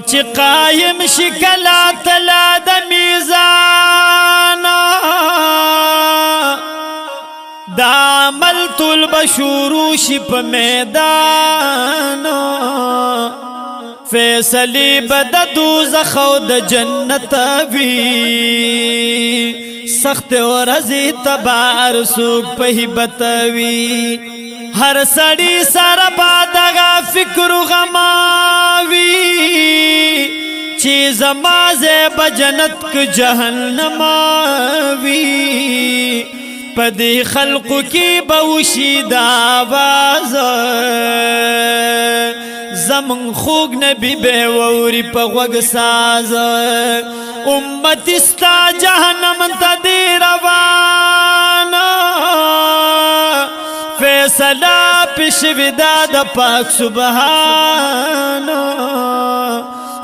چې قایم شي کلا تلا د میزان دا عمل طول بشورو شي په میدان فیصلی بد دوزخ او د جنت وی سخت ورځی تبار سوک په هیبت وی هر سړی سره بادغه فکر غماوی چې زمازه بجنت ک جهنم وی پدې خلقو کې بوشي دا आवाज زمن خوګ نبی به ووري په غوږ ساز امت استا جهنم ته دی روانه فیصله پښودا د پاک سبحان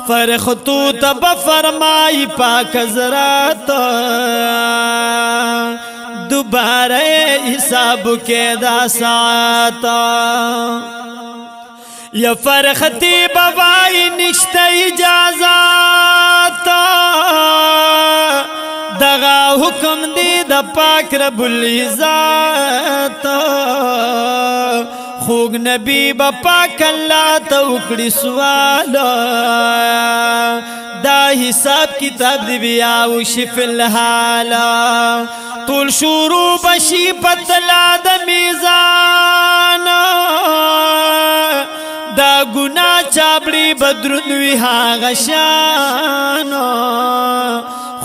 فرختو تب فرمای پاک حضرات دوباره حساب کې دا ساعت یا فرختی بوای نشته اجازت دغه حکم دی د پاک رب العزت خوږ نبی با پاک الله ته وکړي سوال دا حساب کتاب دی بیا وشي فی الحال طول شروع بشي پتلا د میزان دا گناہ چابڑی بدرنوی هاغ شان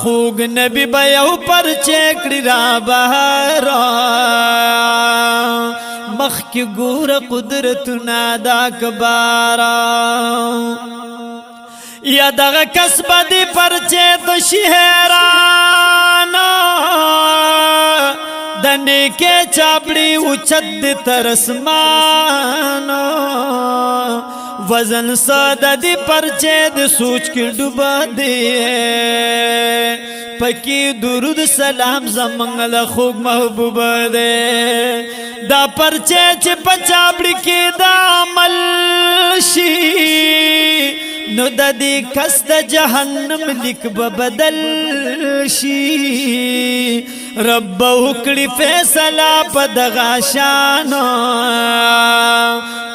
خوگ نبی بیو پر چیکڑی را بہرا مخ کی گور قدرتنا دا کبارا یا دغا کسب دی پر چیت شہرانا دنے کے چابڑی اچت دی ترسمان وزن ساده دی پرچے دی سوچ کی ڈوبا دی پکی درود سلام زمنگل خوب محبوب دے دا پرچے چی پچابڑی کی دا عمل شی نو دا دی کس دا جہنم لک ببدل شی رب وکړي فیصله په دغه شان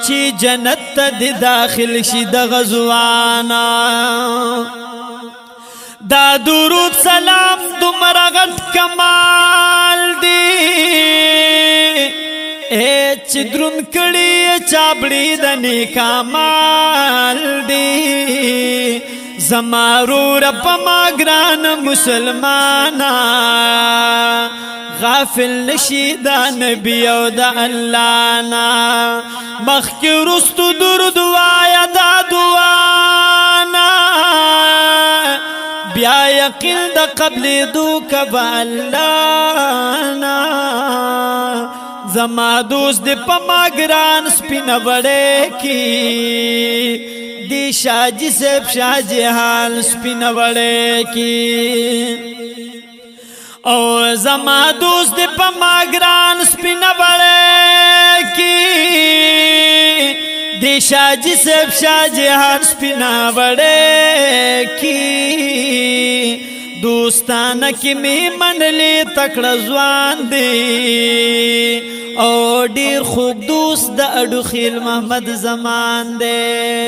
چې جنت ته داخل شي د غزوانا دا درود سلام دومره غټ کمال دی چې درون کړي چابړي د نیک اعمال دی زمارو رب ما گران مسلمانا غافل نشی دا نبی او دا اللہ نا مخی رستو در دعایا دا دعانا بیا یقین دا قبل دو کبا اللہ نا زما دوست دی پا ما گران سپین بڑے کی دی شاجی سیب شاجی حال سپین وڑے کی او زما دوست دی پا ماگران سپین وڑے کی دی شاجی سیب شاجی حال سپین وڑے کی دوستانه کی می منلی تکړه ځوان دی او ډیر خوږ دوست د اډو خیل محمد زمان دی